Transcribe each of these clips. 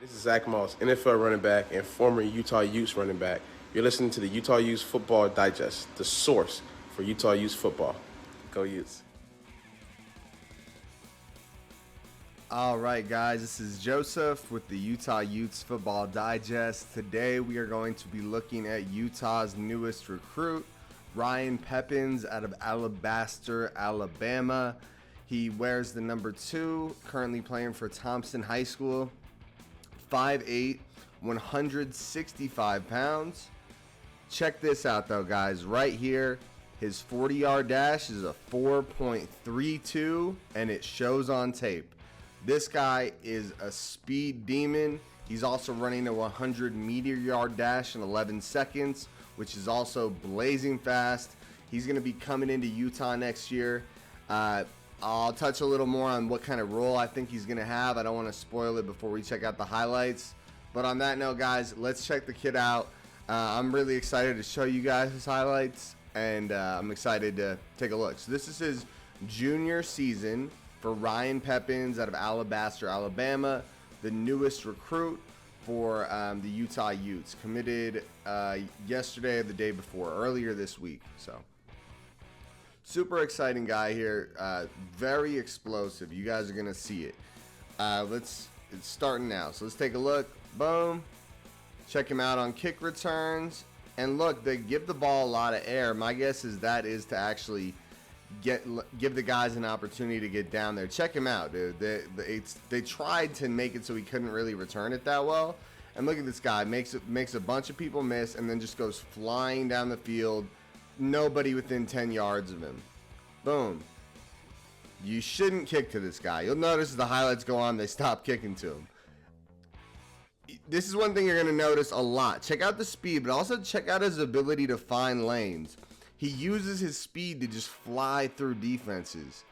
This is Zach Moss, NFL running back and former Utah Utes running back. You're listening to the Utah Utes Football Digest, the source for Utah Utes football. Go Utes. All right, guys, this is Joseph with the Utah Utes Football Digest. Today we are going to be looking at Utah's newest recruit, Ryan Peppins out of Alabaster, Alabama. He wears the number 2, currently playing for Thompson High School. 5'8", 165 pounds. Check this out, though, guys. Right here, his 40-yard dash is a 4.32, and it shows on tape. This guy is a speed demon. He's also running a 100-meter-yard dash in 11 seconds, which is also blazing fast. He's going to be coming into Utah next year. I'll touch a little more on what kind of role I think he's going to have. I don't want to spoil it before we check out the highlights. But on that note, guys, let's check the kid out. I'm really excited to show you guys his highlights, and I'm excited to take a look. So this is his junior season for Ryan Peppins out of Alabaster, Alabama, the newest recruit for the Utah Utes. Committed yesterday or the day before, earlier this week. So super exciting guy here, very explosive. You guys are going to see it. It's starting now. So let's take a look. Boom. Check him out on kick returns. And look, they give the ball a lot of air. My guess is that is to actually give the guys an opportunity to get down there. Check him out, dude. They tried to make it so he couldn't really return it that well. And look at this guy. Makes a bunch of people miss and then just goes flying down the field. Nobody within 10 yards of him. Boom. You shouldn't kick to this guy. You'll notice as the highlights go on, they stop kicking to him. This is one thing you're going to notice a lot. Check out the speed, but also check out his ability to find lanes. He uses his speed to just fly through defenses.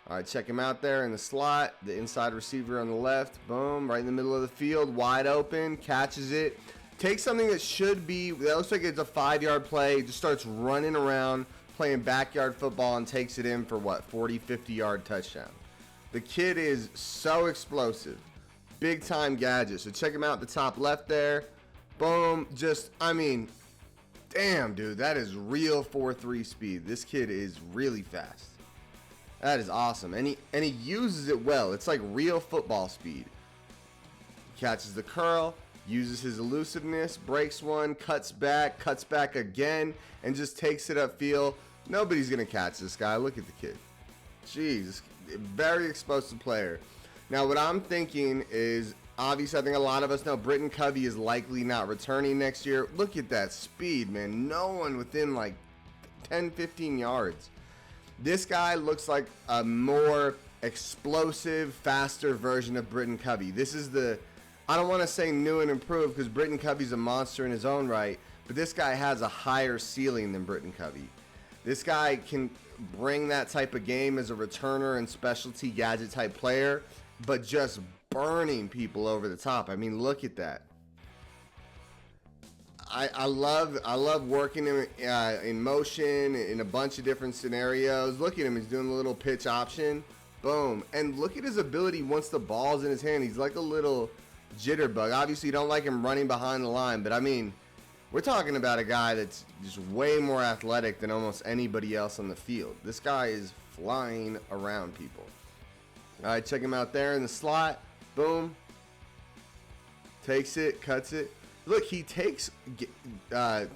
All right, check him out there in the slot. The inside receiver on the left. Boom, right in the middle of the field. Wide open, catches it. Takes something that should be, that looks like it's a 5-yard play, just starts running around, playing backyard football, and takes it in for, 40, 50-yard touchdown. The kid is so explosive. Big-time gadget. So check him out at the top left there. Boom. Damn, dude, that is real 4.3 speed. This kid is really fast. That is awesome. And he uses it well. It's like real football speed. Catches the curl. Uses his elusiveness, breaks one, cuts back again, and just takes it upfield. Nobody's going to catch this guy. Look at the kid. Jeez, very explosive player. Now, what I'm thinking is, obviously, I think a lot of us know Britton Covey is likely not returning next year. Look at that speed, man. No one within like 10, 15 yards. This guy looks like a more explosive, faster version of Britton Covey. This is I don't want to say new and improved because Britton Covey's a monster in his own right, but this guy has a higher ceiling than Britton Covey. This guy can bring that type of game as a returner and specialty gadget type player, but just burning people over the top. I mean, look at that. I love working him in motion in a bunch of different scenarios. Look at him. He's doing a little pitch option. Boom. And look at his ability once the ball's in his hand. He's like a little jitterbug. Obviously, you don't like him running behind the line, but I mean, we're talking about a guy that's just way more athletic than almost anybody else on the field. This guy is flying around people. All right, check him out there in the slot. Boom. Takes it, cuts it. Look, he takes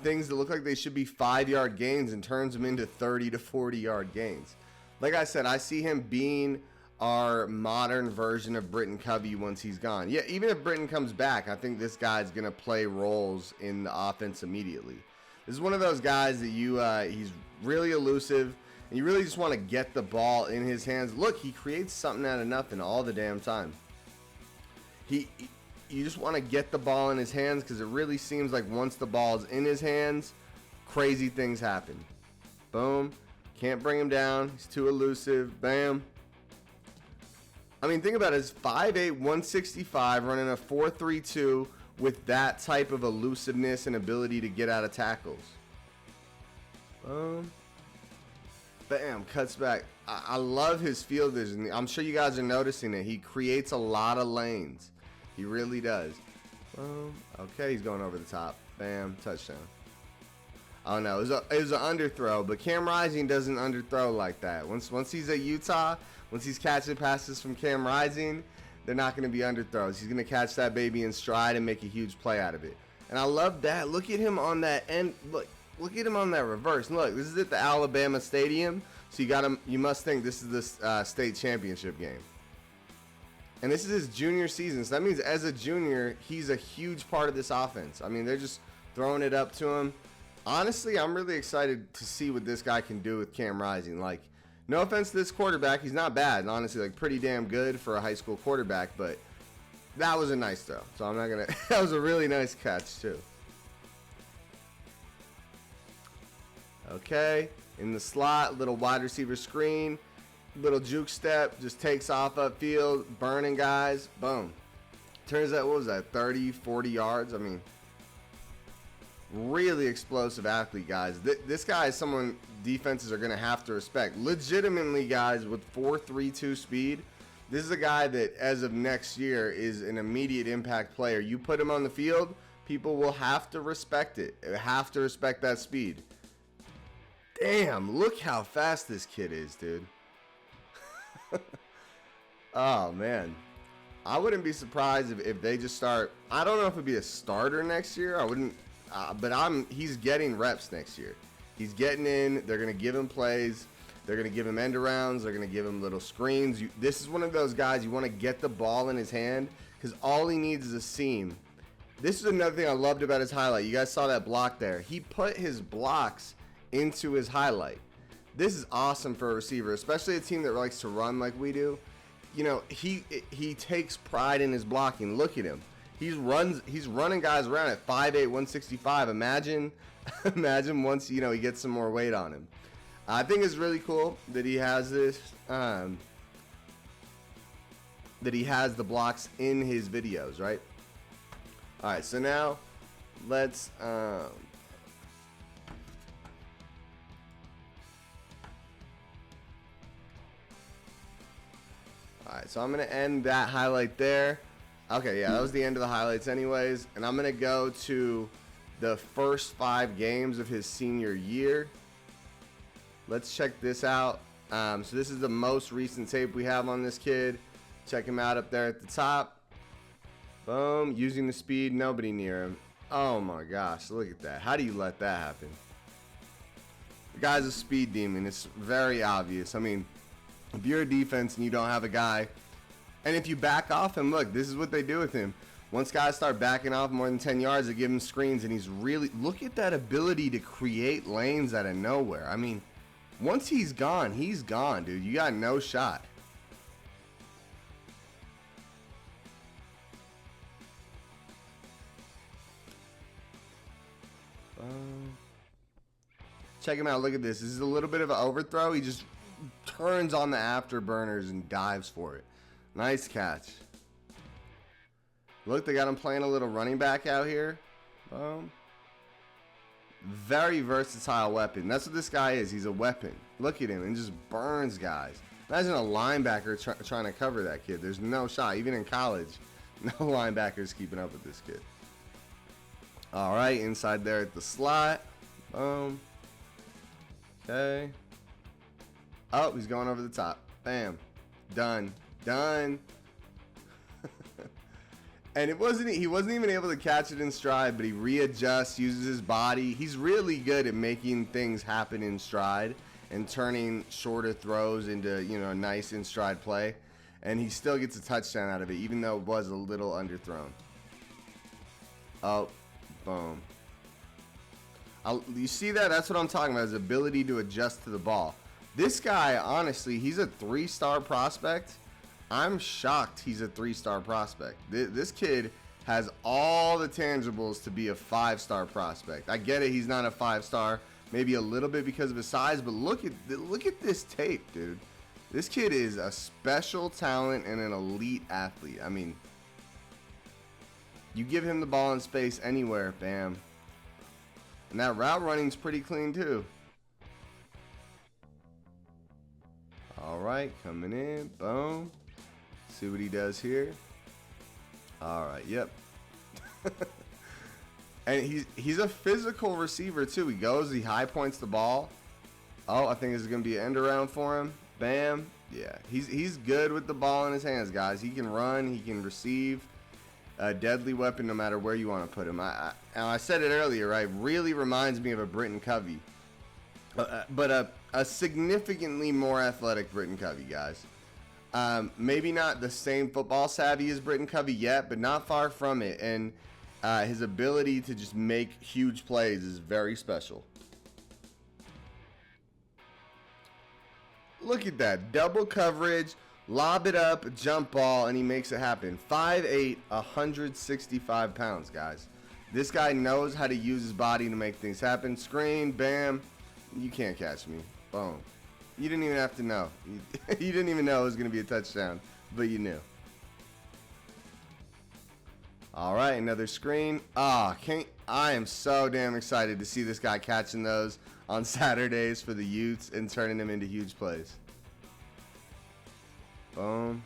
things that look like they should be 5-yard gains and turns them into 30 to 40-yard gains. Like I said, I see him being our modern version of Britton Covey once he's gone. Yeah, even if Britton comes back, I think this guy's going to play roles in the offense immediately. This is one of those guys that he's really elusive, and you really just want to get the ball in his hands. Look, he creates something out of nothing all the damn time. You just want to get the ball in his hands because it really seems like once the ball's in his hands, crazy things happen. Boom. Can't bring him down. He's too elusive. Bam. I mean, think about it. It's 5'8", 165, running a 4.32 with that type of elusiveness and ability to get out of tackles. Bam, cuts back. I love his field vision. I'm sure you guys are noticing it. He creates a lot of lanes. He really does. Okay, he's going over the top. Bam, touchdown. Oh no, it was an underthrow, but Cam Rising doesn't underthrow like that. Once he's at Utah, once he's catching passes from Cam Rising, they're not going to be underthrows. He's going to catch that baby in stride and make a huge play out of it. And I love that. Look at him on that end. Look at him on that reverse. And look, this is at the Alabama Stadium, so you must think this is the state championship game. And this is his junior season, so that means as a junior, he's a huge part of this offense. I mean, they're just throwing it up to him. Honestly, I'm really excited to see what this guy can do with Cam Rising. Like, no offense to this quarterback, he's not bad, and honestly, like, pretty damn good for a high school quarterback, but that was a nice throw. So I'm not gonna. That was a really nice catch too. Okay, in the slot, little wide receiver screen. Little juke step, just takes off upfield, burning guys, boom. Turns out, what was that, 30, 40 yards? I mean, really explosive athlete, guys. This guy is someone defenses are going to have to respect. Legitimately, guys, with 4.32 speed, this is a guy that, as of next year, is an immediate impact player. You put him on the field, people will have to respect it. They have to respect that speed. Damn, look how fast this kid is, dude. Oh man, I wouldn't be surprised if they just start. I don't know if it'd be a starter next year. I wouldn't, but he's getting reps next year. He's getting in. They're gonna give him plays. They're gonna give him end arounds. They're gonna give him little screens. This is one of those guys you want to get the ball in his hand because all he needs is a seam. This is another thing I loved about his highlight. You guys saw that block there. He put his blocks into his highlight. This is awesome for a receiver, especially a team that likes to run like we do. You know, he takes pride in his blocking. Look at him. He's running guys around at 5'8", 165. Imagine once, he gets some more weight on him. I think it's really cool that he has this, that he has the blocks in his videos, right? All right, so now let's Alright, so I'm going to end that highlight there. Okay, yeah, that was the end of the highlights anyways. And I'm going to go to the first 5 games of his senior year. Let's check this out. So this is the most recent tape we have on this kid. Check him out up there at the top. Boom, using the speed, nobody near him. Oh my gosh, look at that. How do you let that happen? The guy's a speed demon. It's very obvious. I mean, if you're a defense and you don't have a guy, and if you back off him, look, this is what they do with him. Once guys start backing off more than 10 yards, they give him screens, and he's really, look at that ability to create lanes out of nowhere. I mean, once he's gone, dude. You got no shot. Check him out. Look at this. This is a little bit of an overthrow. He just turns on the afterburners and dives for it. Nice catch. Look, they got him playing a little running back out here. Very versatile weapon. That's what this guy is. He's a weapon. Look at him and just burns guys. Imagine a linebacker trying to cover that kid. There's no shot. Even in college, no linebackers keeping up with this kid. All right, inside there at the slot. Boom. Okay. Oh, he's going over the top. Bam. Done. Done. And he wasn't even able to catch it in stride, but he readjusts, uses his body. He's really good at making things happen in stride and turning shorter throws into, a nice in stride play. And he still gets a touchdown out of it, even though it was a little underthrown. Oh, boom. You see that? That's what I'm talking about, his ability to adjust to the ball. This guy, honestly, he's a 3-star prospect. I'm shocked he's a 3-star prospect. This kid has all the tangibles to be a 5-star prospect. I get it, he's not a 5-star, maybe a little bit because of his size, but look at this tape, dude. This kid is a special talent and an elite athlete. I mean, you give him the ball in space anywhere, bam. And that route running's pretty clean too. All right, coming in, boom. See what he does here. All right, yep. And he's a physical receiver too. He goes, he high points the ball. Oh, I think this is gonna be an end around for him. Bam. Yeah, he's good with the ball in his hands, guys. He can run, he can receive. A deadly weapon no matter where you want to put him. I said it earlier, right? Really reminds me of a Britton Covey. But a significantly more athletic Britton Covey, guys. Maybe not the same football savvy as Britton Covey yet, but not far from it. And his ability to just make huge plays is very special. Look at that. Double coverage, lob it up, jump ball, and he makes it happen. 5'8", 165 pounds, guys. This guy knows how to use his body to make things happen. Screen, bam. You can't catch me. Boom. You didn't even have to know. You didn't even know it was going to be a touchdown, but you knew. All right, another screen. I am so damn excited to see this guy catching those on Saturdays for the Utes and turning them into huge plays. Boom.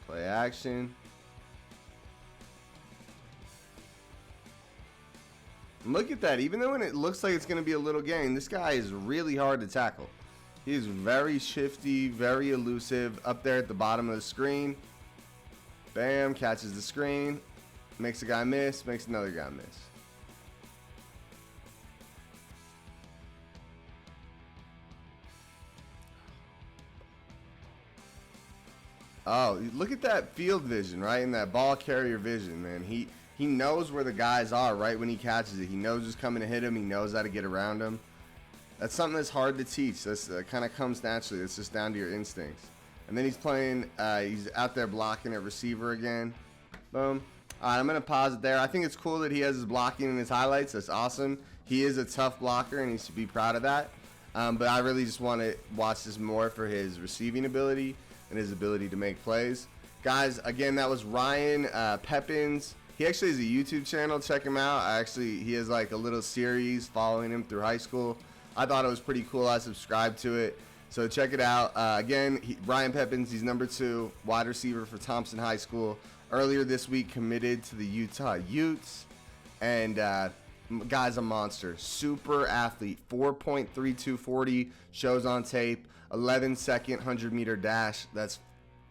Play action. Look at that. Even though it looks like it's going to be a little game, this guy is really hard to tackle. He's very shifty, very elusive. Up there at the bottom of the screen. Bam. Catches the screen. Makes a guy miss. Makes another guy miss. Oh, look at that field vision, right? And that ball carrier vision, man. He knows where the guys are right when he catches it. He knows who's coming to hit him. He knows how to get around him. That's something that's hard to teach. That's kind of comes naturally. It's just down to your instincts. And then he's playing, he's out there blocking at receiver again. Boom. All right, I'm going to pause it there. I think it's cool that he has his blocking in his highlights. That's awesome. He is a tough blocker, and he should be proud of that. But I really just want to watch this more for his receiving ability and his ability to make plays. Guys, again, that was Ryan Peppins. He actually has a YouTube channel. Check him out. He has like a little series following him through high school. I thought it was pretty cool. I subscribed to it. So check it out. Again, Ryan Peppins, he's number 2 wide receiver for Thompson High School. Earlier this week, committed to the Utah Utes. And guy's a monster. Super athlete. 4.3240 shows on tape. 11-second 100-meter dash. That's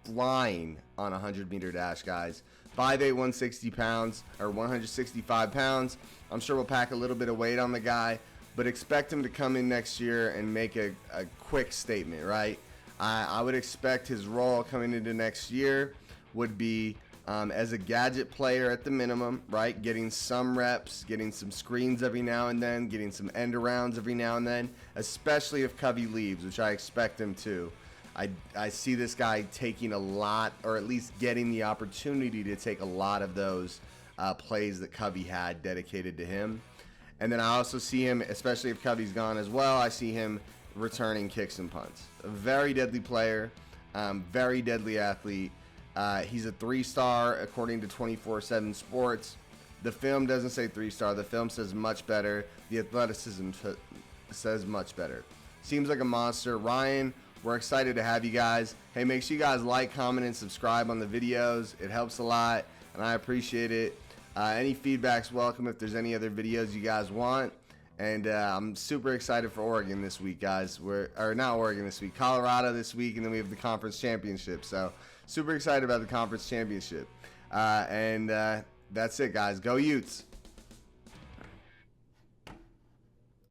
flying on a 100-meter dash, guys. 5'8", 160 pounds, or 165 pounds. I'm sure we'll pack a little bit of weight on the guy, but expect him to come in next year and make a quick statement, right? I would expect his role coming into next year would be as a gadget player at the minimum, right? Getting some reps, getting some screens every now and then, getting some end arounds every now and then, especially if Covey leaves, which I expect him to. I see this guy taking a lot, or at least getting the opportunity to take a lot of those plays that Covey had dedicated to him. And then I also see him, especially if Covey's gone as well, I see him returning kicks and punts. A very deadly player, very deadly athlete. He's a 3-star according to 24/7 Sports. The film doesn't say 3-star. The film says much better. The athleticism says much better. Seems like a monster. Ryan, we're excited to have you guys. Hey, make sure you guys like, comment, and subscribe on the videos. It helps a lot, and I appreciate it. Any feedback's welcome if there's any other videos you guys want. And I'm super excited for Oregon this week, guys. Not Oregon this week, Colorado this week, and then we have the conference championship. So super excited about the conference championship. And that's it, guys. Go Utes.